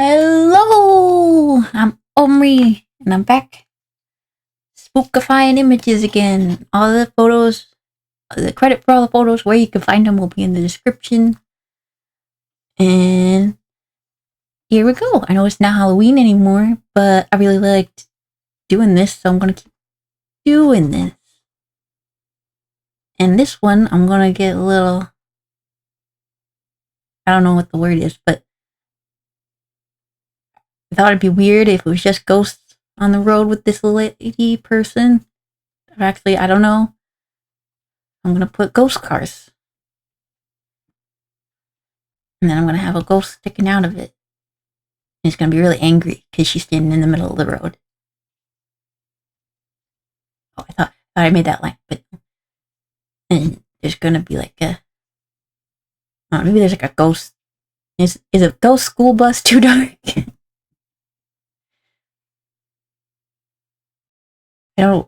Hello, I'm Omri, and I'm back spookifying images again. All the photos, the credit for all the photos, where you can find them will be in the description. And here we go. I know it's not Halloween anymore, but I really liked doing this, so I'm gonna keep doing this. And this one, I'm gonna get a little, I don't know what the word is, but I thought it'd be weird if it was just ghosts on the road with this lady person. Or actually, I don't know. I'm gonna put ghost cars. And then I'm gonna have a ghost sticking out of it. And it's gonna be really angry because she's standing in the middle of the road. Oh, I thought I made that line, but and there's gonna be like a maybe there's like a ghost. Is a ghost school bus too dark? I'm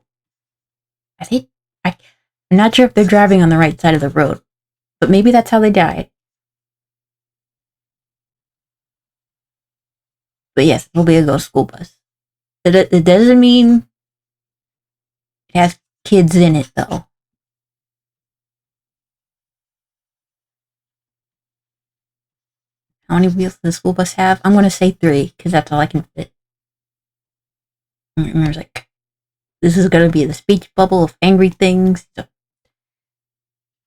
not sure if they're driving on the right side of the road, but maybe that's how they died. But yes, it'll be a ghost school bus. It doesn't mean it has kids in it, though. How many wheels does the school bus have? I'm going to say 3, because that's all I can fit. And there's like, this is going to be the speech bubble of angry things. So,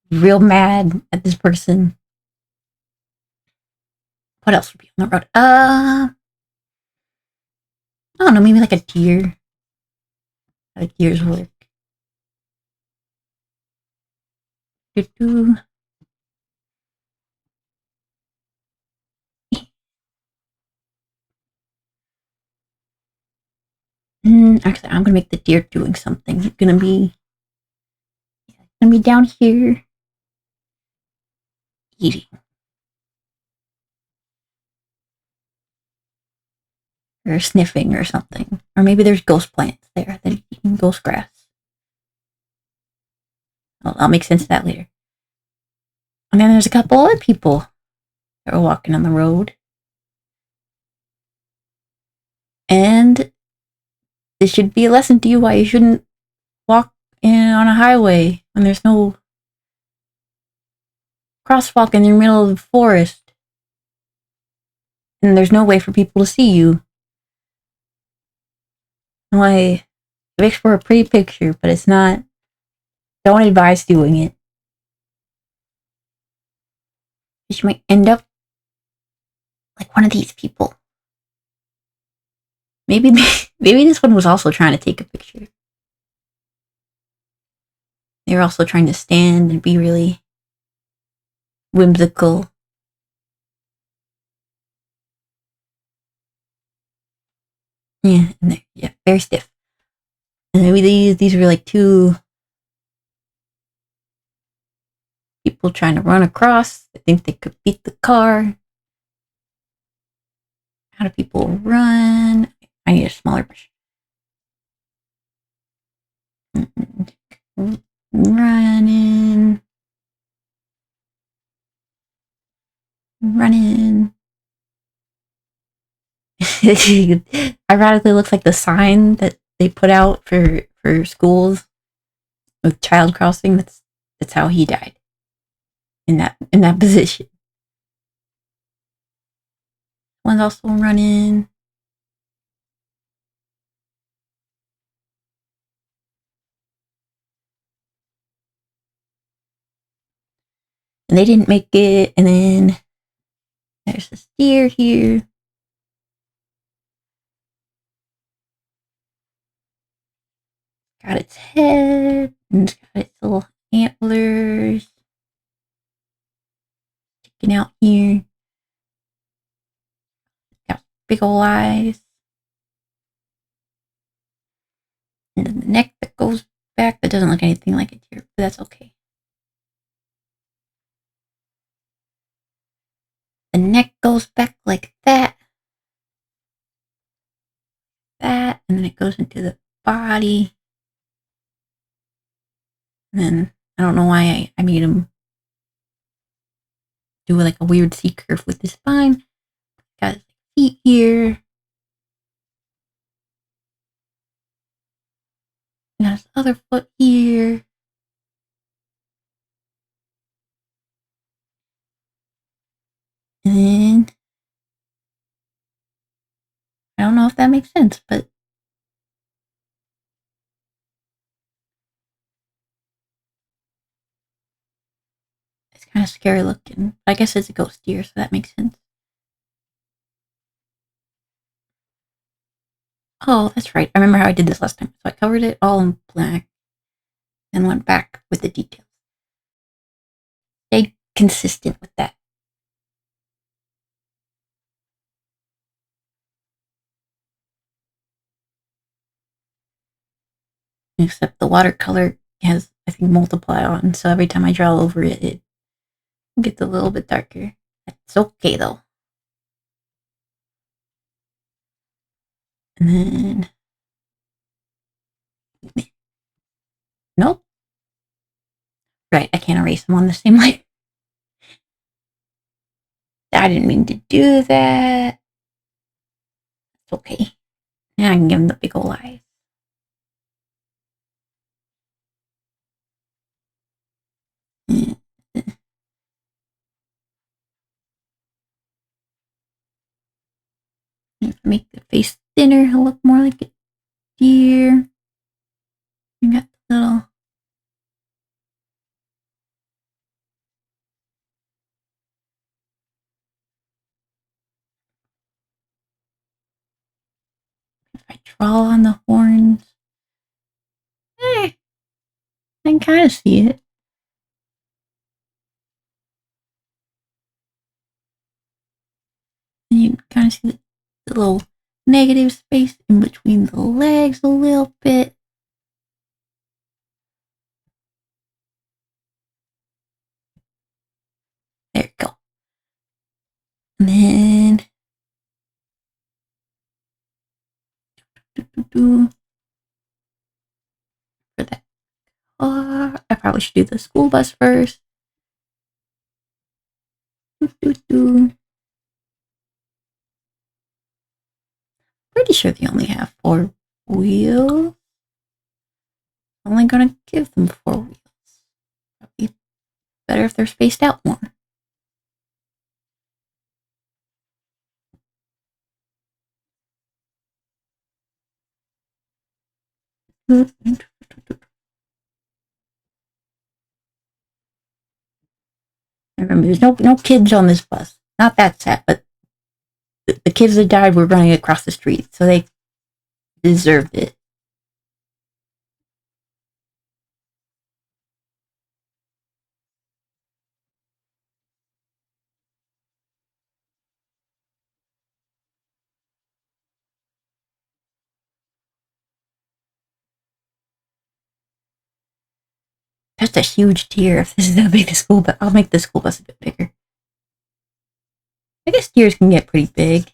real mad at this person. What else would be on the road? I don't know, maybe like a deer. How do deers work? Actually, I'm gonna make the deer doing something. It's gonna be down here eating. Or sniffing or something. Or maybe there's ghost plants there that are eating ghost grass. Well, I'll make sense of that later. And then there's a couple other people that are walking on the road. And this should be a lesson to you why you shouldn't walk on a highway when there's no crosswalk in the middle of the forest. And there's no way for people to see you. Why, it makes for a pretty picture, but it's not. Don't advise doing it. You might end up like one of these people. Maybe this one was also trying to take a picture. They were also trying to stand and be really whimsical. Yeah, and yeah, very stiff. And maybe these were like 2 people trying to run across. I think they could beat the car. How do people run? I need a smaller brush. Running. Ironically, looks like the sign that they put out for schools with child crossing. That's how he died in that position. One's also running. And they didn't make it. And then there's this deer here. Got its head. And it's got its little antlers sticking out here. Got big ol' eyes. And then the neck that goes back that doesn't look anything like a deer, but that's okay. The neck goes back like that. And then it goes into the body. And then I don't know why I made him do like a weird C curve with his spine. Got his feet here. Got his other foot here. And then, I don't know if that makes sense, but it's kind of scary looking. I guess it's a ghost deer, so that makes sense. Oh, that's right. I remember how I did this last time. So I covered it all in black and went back with the details. Stay consistent with that. Except the watercolor has, I think, multiply on, so every time I draw over it, it gets a little bit darker. That's okay, though. And then... Nope. Right, I can't erase them on the same line. I didn't mean to do that. It's okay. Now I can give him the big ol' eyes. Make the face thinner, he'll look more like a deer. You got the little... If I draw on the horns... I can kind of see it. And you can kind of see the little negative space in between the legs a little bit. There you go. And then... For that car, I probably should do the school bus first. Pretty sure they only have 4 wheels. I'm only gonna give them 4 wheels. That'd be better if they're spaced out more. Remember, there's no kids on this bus. Not that sad, but the kids that died were running across the street, so they deserved it. That's a huge deer. If this is that big, the school bus, I'll make the school bus a bit bigger. I guess deers can get pretty big.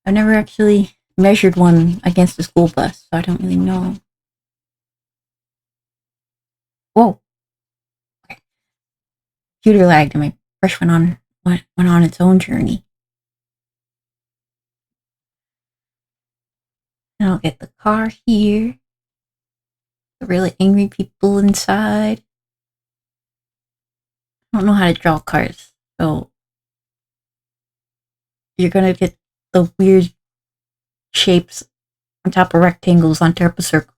I've never actually measured one against a school bus, so I don't really know. Whoa. Okay. Computer lagged and my brush went on its own journey. And I'll get the car here. The really angry people inside. I don't know how to draw cars, so you're gonna get the weird shapes on top of rectangles on top of circles.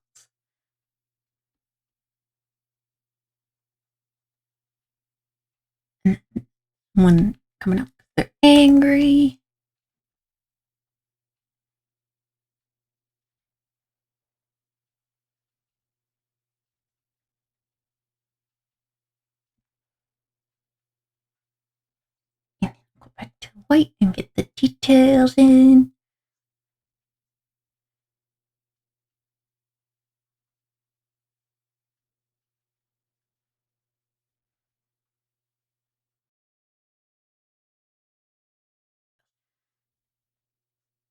One coming up because they're angry. And go back to white and get the details in.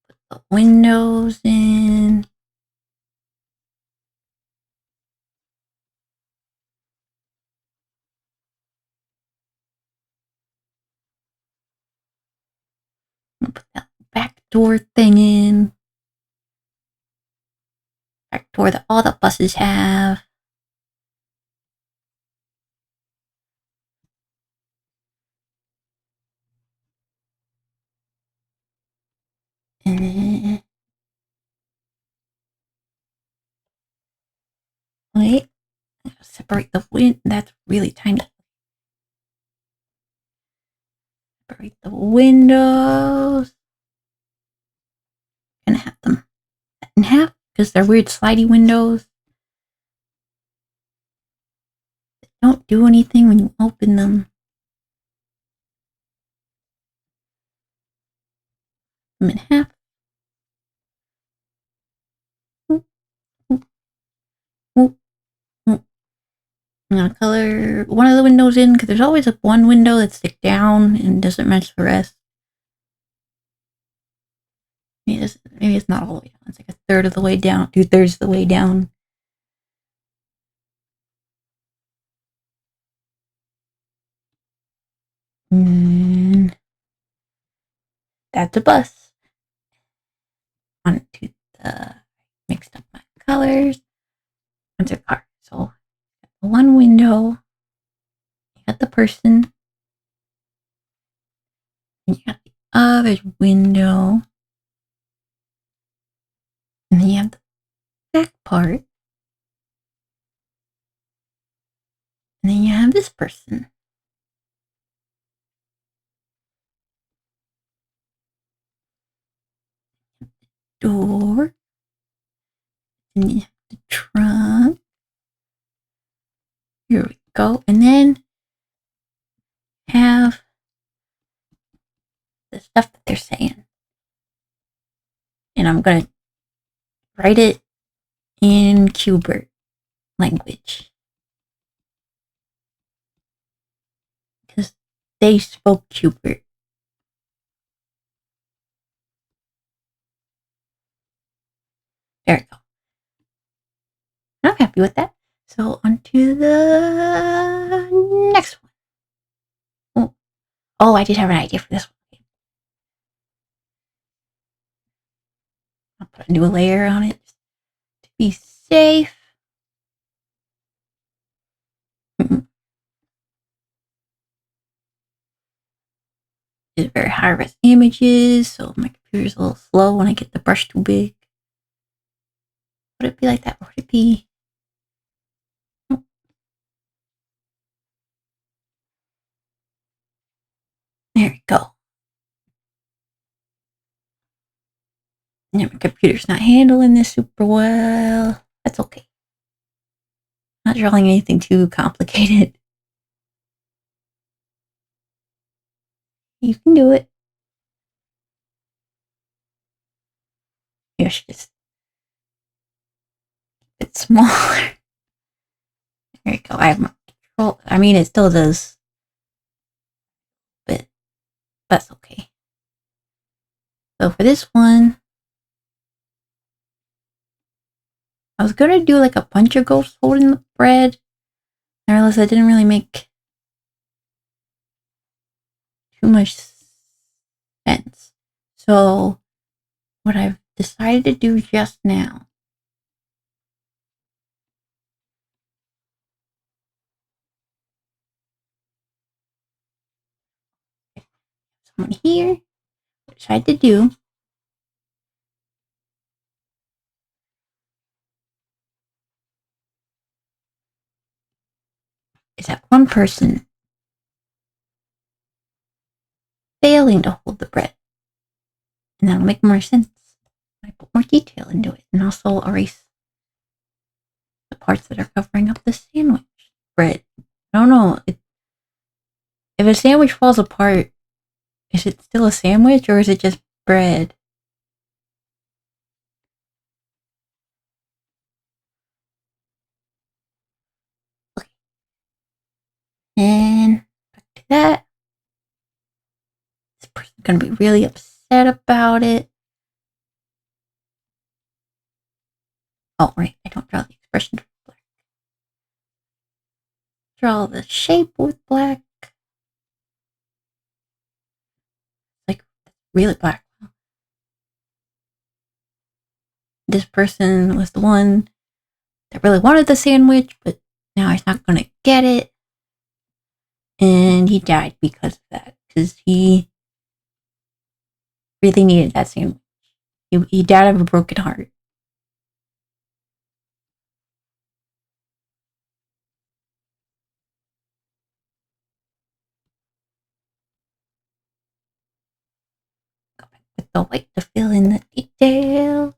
Put the windows in. I'm gonna put that back door thing in. Back door that all the buses have. Wait, separate the wind. That's really tiny. Separate the windows. Gonna have them cut in half because they're weird slidey windows. They don't do anything when you open them. Them in half. I'm gonna color one of the windows in because there's always one window that sticks down and doesn't match the rest. Maybe it's not all the way down. It's like a third of the way down, 2/3 of the way down. And that's a bus. Onto the mixed up my colors. That's a car. So one window. You got the person. And you got the other window. And then you have the back part. And then you have this person. Door. And you have the trunk. Here we go. And then have the stuff that they're saying. And I'm going to write it in Qbert language. Because they spoke Qbert. There we go. I'm happy with that. So on to the next one. Oh, I did have an idea for this one. I'll put a new layer on it to be safe. It's very high res images, so my computer's a little slow when I get the brush too big. Would it be like that? Or would it be? There we go. Yeah, my computer's not handling this super well. That's okay. Not drawing anything too complicated. You can do it. Maybe I should just keep it smaller. There you go. I have my control. I mean, it still does, but that's okay. So for this one, I was gonna do like a bunch of ghosts holding the bread. I realized that didn't really make too much sense. So what I've decided to do just now someone here, what I decided to do is that one person failing to hold the bread. And that'll make more sense. I put more detail into it and also erase the parts that are covering up the sandwich bread. I don't know. If a sandwich falls apart, is it still a sandwich or is it just bread? Okay. And back to that. This person's going to be really upset about it. Oh, right. I don't draw the expression with black. Draw the shape with black. Like, really black. This person was the one that really wanted the sandwich, but now he's not going to get it. And he died because of that, because he really needed that sandwich. He died of a broken heart. Go back with the white to fill in the details.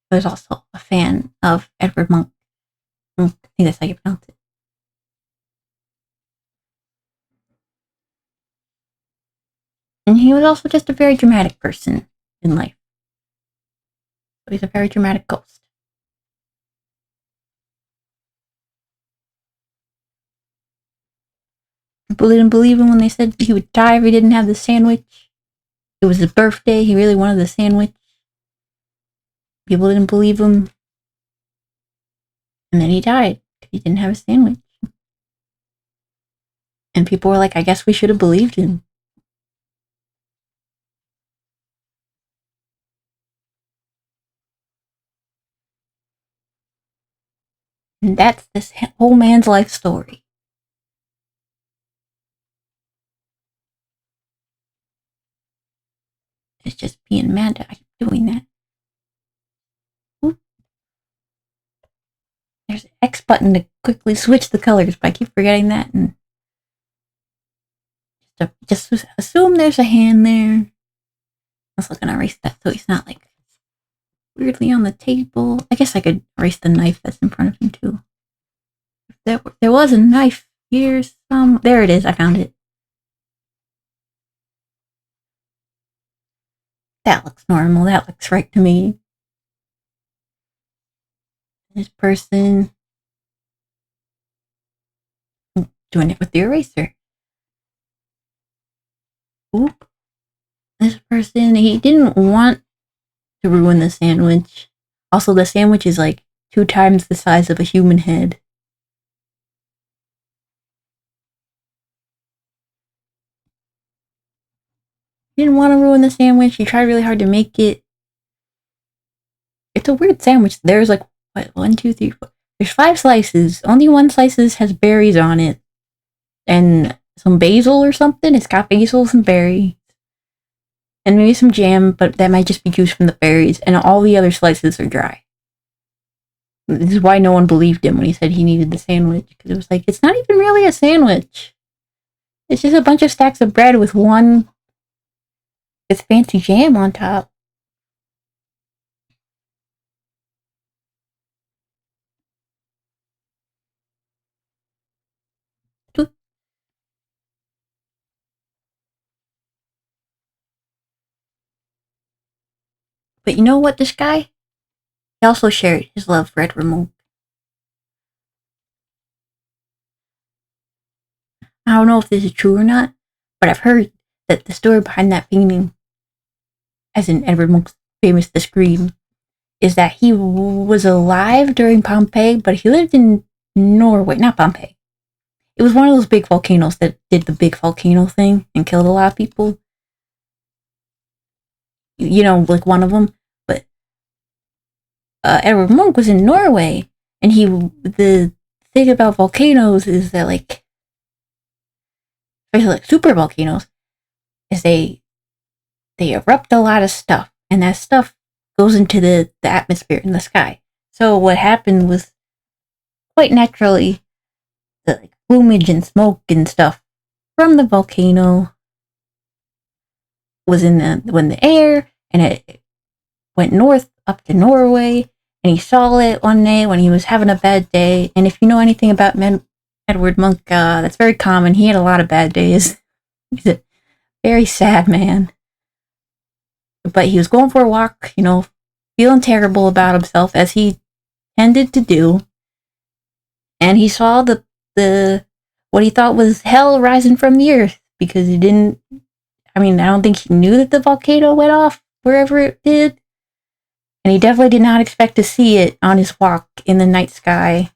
I was also a fan of Edward Munch. I think that's how you pronounce it. And he was also just a very dramatic person in life. So he's a very dramatic ghost. People didn't believe him when they said he would die if he didn't have the sandwich. It was his birthday. He really wanted the sandwich. People didn't believe him. And then he died because he didn't have a sandwich. And people were like, I guess we should have believed him. And that's this whole man's life story. It's just being mad that I keep doing that. Oop. There's an X button to quickly switch the colors, but I keep forgetting that. And just assume there's a hand there. I'm also going to erase that so he's not like weirdly on the table. I guess I could erase the knife that's in front of him too. There was a knife here. There it is. I found it. That looks normal. That looks right to me. This person doing it with the eraser. Oop. This person, he didn't want to ruin the sandwich. Also, the sandwich is like 2 times the size of a human head. He didn't want to ruin the sandwich. He tried really hard to make it. It's a weird sandwich. There's like, what, 1, 2, 3, 4. There's 5 slices. Only one slice has berries on it. And some basil or something. It's got basil and berries. And maybe some jam, but that might just be juice from the berries. And all the other slices are dry. This is why no one believed him when he said he needed the sandwich. Because it was like, it's not even really a sandwich. It's just a bunch of stacks of bread with fancy jam on top. But you know what, this guy? He also shared his love for Edward Munch. I don't know if this is true or not, but I've heard that the story behind that painting, as in Edward Munch's famous The Scream, is that he was alive during Pompeii, but he lived in Norway, not Pompeii. It was one of those big volcanoes that did the big volcano thing and killed a lot of people. You know, like one of them. But Edward Munch was in Norway, and the thing about volcanoes is that, like, especially like super volcanoes, is they erupt a lot of stuff, and that stuff goes into the atmosphere in the sky. So what happened was, quite naturally, the like plumage and smoke and stuff from the volcano was in the air, and it went north up to Norway, and he saw it one day when he was having a bad day. And if you know anything about Edward Munch, that's very common. He had a lot of bad days. He's a very sad man. But he was going for a walk, you know, feeling terrible about himself, as he tended to do. And he saw the what he thought was hell rising from the earth, because I don't think he knew that the volcano went off wherever it did. And he definitely did not expect to see it on his walk in the night sky.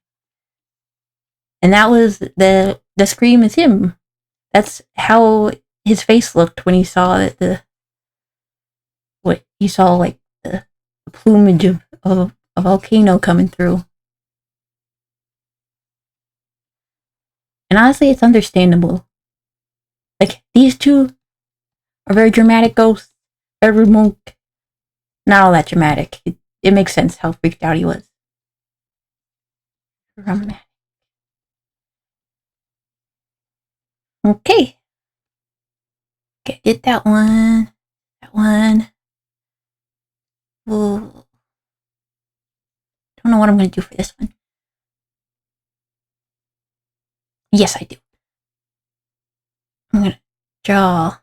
And that was the scream is him. That's how his face looked when he saw that what he saw, like the plumage of a volcano coming through. And honestly, it's understandable. Like, these two are very dramatic ghosts. Every monk, not all that dramatic. It makes sense how freaked out he was. Dramatic. Okay. Okay, get that one. That one. Whoa. Don't know what I'm going to do for this one. Yes, I do. I'm going to draw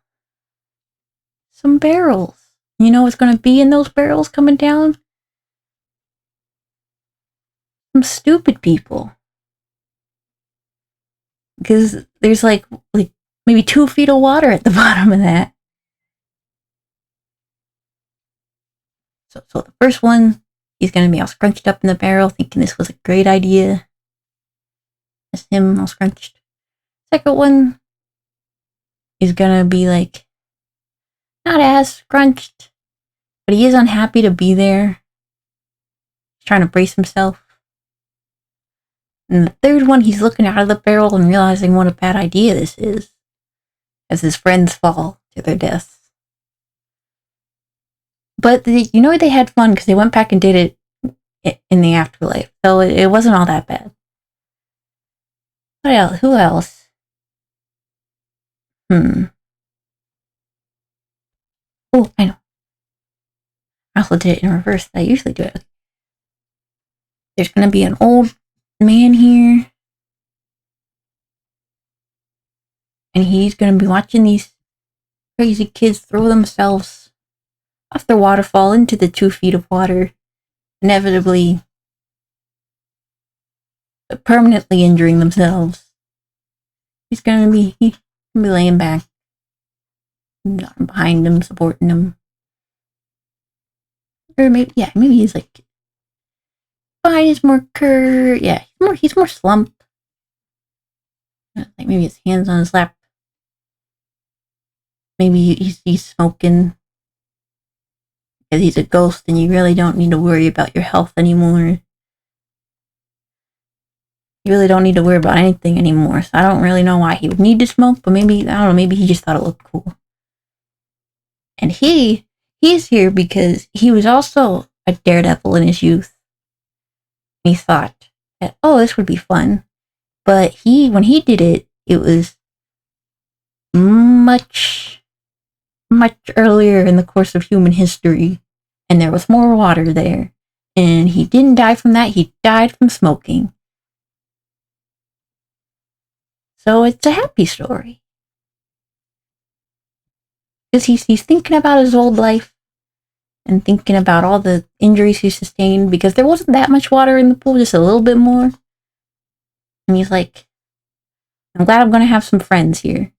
some barrels. You know what's going to be in those barrels coming down? Some stupid people. Because there's like maybe 2 feet of water at the bottom of that. So the first one, he's going to be all scrunched up in the barrel, thinking this was a great idea. That's him all scrunched. Second one, he's going to be like, not as scrunched, but he is unhappy to be there. He's trying to brace himself. And the third one, he's looking out of the barrel and realizing what a bad idea this is, as his friends fall to their deaths. But they had fun because they went back and did it in the afterlife, so it wasn't all that bad. What else? Who else? Oh, I know. I also did it in reverse. I usually do it. There's going to be an old man here, and he's going to be watching these crazy kids throw themselves off the waterfall into the 2 feet of water, inevitably permanently injuring themselves. He's going to be laying back, behind him, supporting him. Or maybe he's like, fine, he's more curved. Yeah, he's more slumped. Like maybe his hands on his lap. Maybe he's smoking. Because he's a ghost and you really don't need to worry about your health anymore. You really don't need to worry about anything anymore. So I don't really know why he would need to smoke, but maybe, I don't know, maybe he just thought it looked cool. And he's here because he was also a daredevil in his youth. He thought that, oh, this would be fun. But when he did it, it was much, much earlier in the course of human history. And there was more water there. And he didn't die from that, he died from smoking. So it's a happy story. Because he's thinking about his old life and thinking about all the injuries he sustained, because there wasn't that much water in the pool, just a little bit more. And he's like, I'm glad I'm going to have some friends here.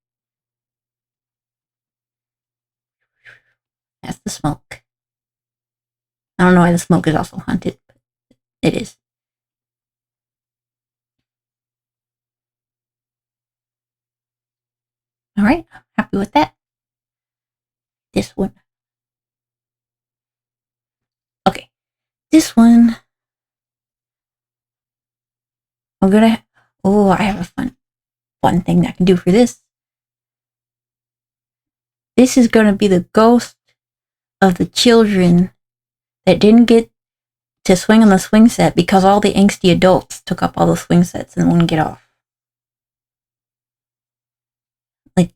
That's the smoke. I don't know why the smoke is also haunted, but it is. All right, I'm happy with that. This one. Okay, this one. I'm gonna. Oh, I have a fun thing that I can do for this. This is gonna be the ghost of the children that didn't get to swing on the swing set because all the angsty adults took up all the swing sets and wouldn't get off. Like,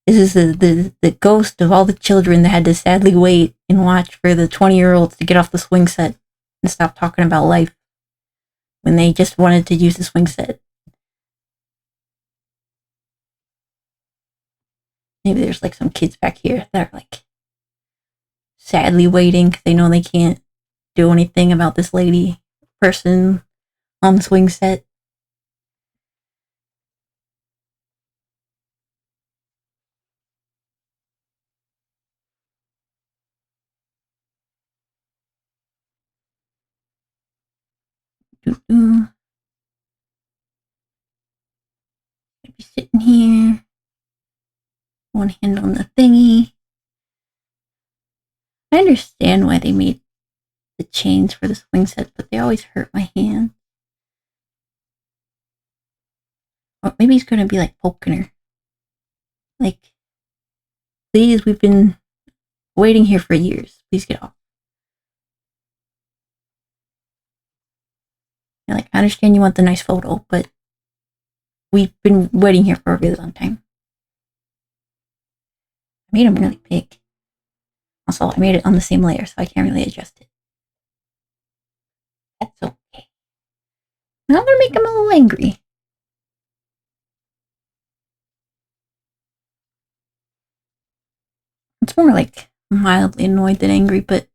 this is the ghost of all the children that had to sadly wait and watch for the 20-year-olds to get off the swing set and stop talking about life when they just wanted to use the swing set. Maybe there's like some kids back here that are like sadly waiting because they know they can't do anything about this person on the swing set. one hand on the thingy. I understand why they made the chains for the swing sets, but they always hurt my hand. Or maybe he's gonna be like poking her. Like, please, we've been waiting here for years. Please get off. You're like, I understand you want the nice photo, but we've been waiting here for a really long time. I made them really big. Also, I made it on the same layer, so I can't really adjust it. That's okay. Now I'm gonna make him a little angry. It's more like mildly annoyed than angry, but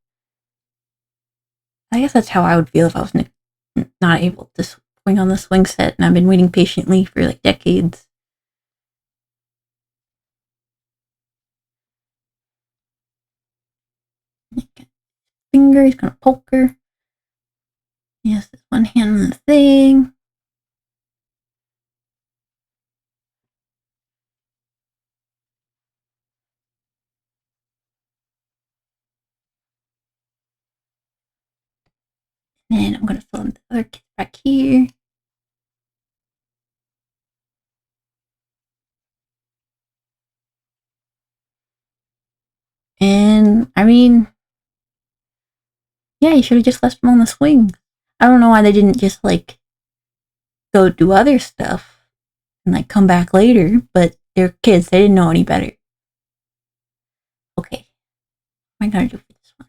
I guess that's how I would feel if I was not able to swing on the swing set, and I've been waiting patiently for like decades. Finger, he's gonna poke her. Yes, this one hand on the thing. And I'm gonna fill in the other kit back here. And I mean, yeah, you should have just left them on the swing. I don't know why they didn't just like go do other stuff and like come back later, but they're kids, they didn't know any better. Okay, what am I gonna do for this one?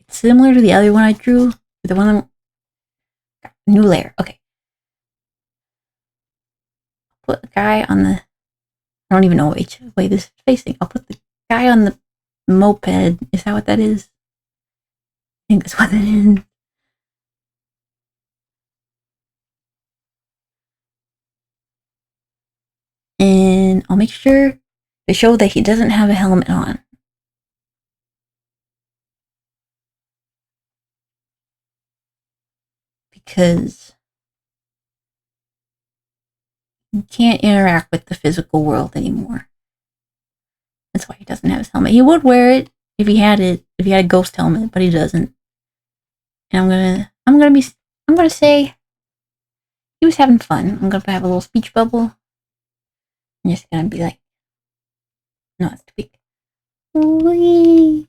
It's similar to the other one I drew, the one new layer. Okay. Put the guy on the, I don't even know which way this is facing. I'll put the guy on the moped. Is that what that is? I think that's what that is. And I'll make sure to show that he doesn't have a helmet on. Because he can't interact with the physical world anymore. That's why he doesn't have his helmet. He would wear it if he had a ghost helmet, but he doesn't. And I'm gonna say he was having fun. I'm gonna have a little speech bubble. I'm just gonna be like, no, that's too big. Wee.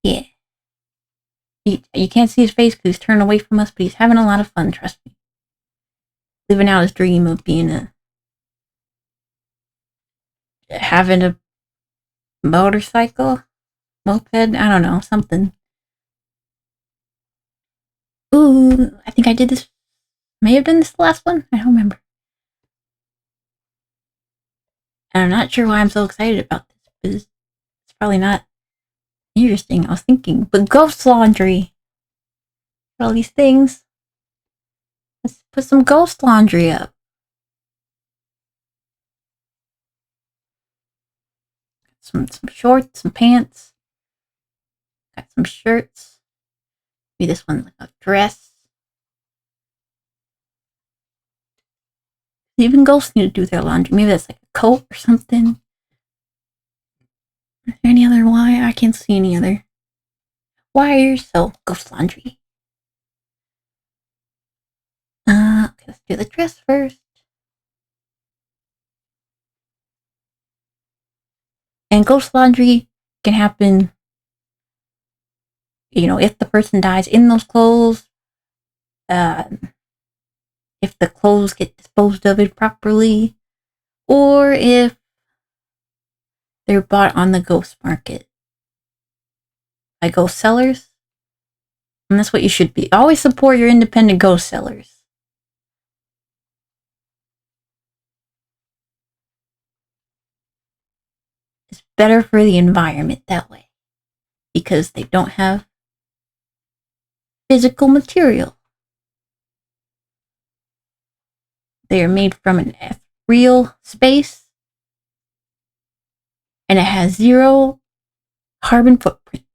Yeah. You can't see his face because he's turned away from us, but he's having a lot of fun, trust me. Living out his dream of having a motorcycle, moped, I don't know, something. Ooh, I think I did this, may have done this last one, I don't remember. And I'm not sure why I'm so excited about this, because it's probably not interesting, I was thinking, but ghost laundry. All these things. Let's put some ghost laundry up. Some shorts, some pants. Got some shirts. Maybe this one's like a dress. Even ghosts need to do their laundry. Maybe that's like a coat or something. Is there any other wire? I can't see any other wires, so ghost laundry. Okay, let's do the dress first. And ghost laundry can happen, if the person dies in those clothes, if the clothes get disposed of improperly, or if they're bought on the ghost market by ghost sellers. And that's what you should be. Always support your independent ghost sellers. It's better for the environment that way because they don't have physical material. They are made from an ethereal space and it has 0 carbon footprint.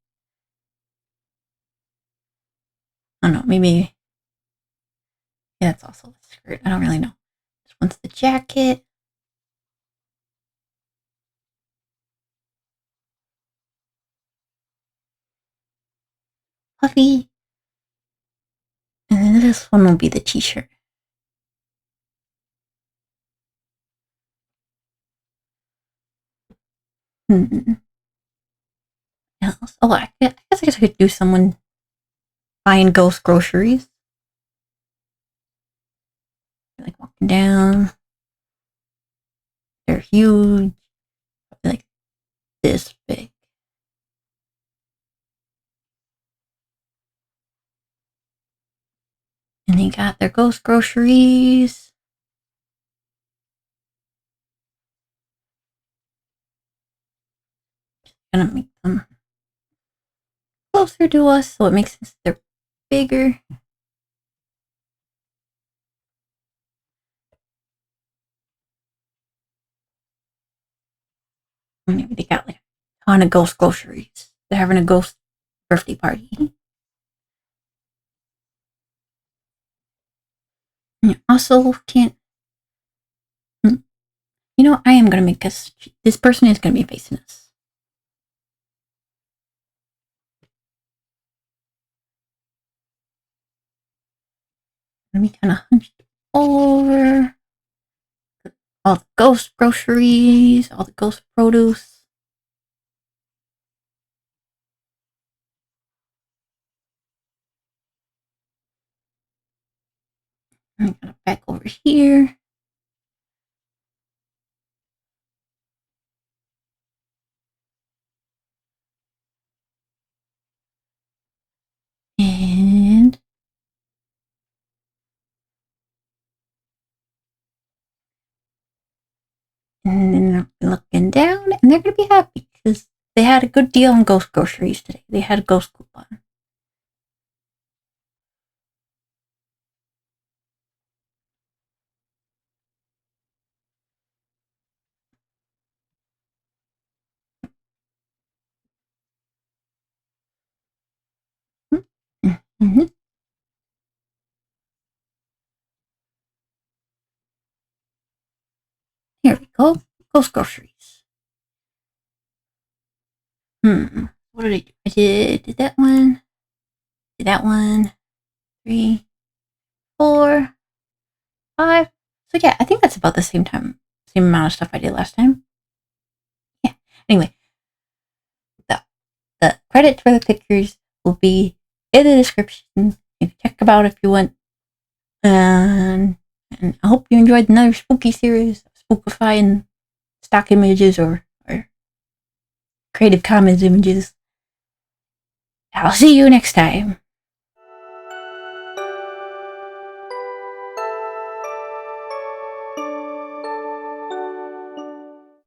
I don't know, maybe. Yeah, that's also a skirt. I don't really know. This one's the jacket. Puffy. And then this one will be the t-shirt. Else? Oh, I guess I could do someone buying ghost groceries. Like walking down. They're huge. Probably like this big. And they got their ghost groceries. Just gonna make them closer to us so it makes sense they're bigger. Maybe they got like a ton of ghost groceries. They're having a ghost birthday party. And you also can't. You know, I am gonna make this person is gonna be facing us. Let me kind of hunched over. All the ghost groceries, all the ghost produce. And I got it back over here. And then they're looking down, and they're going to be happy because they had a good deal on ghost groceries today. They had a ghost coupon. Mm-hmm. Here we go. Ghost groceries. What did I do? I did that one. Did that one. 3, 4, 5. So yeah, I think that's about the same amount of stuff I did last time. Yeah. Anyway, the credits for the pictures will be in the description. You can check them out if you want. And I hope you enjoyed another spooky series of spookifying stock images or Creative Commons images. I'll see you next time.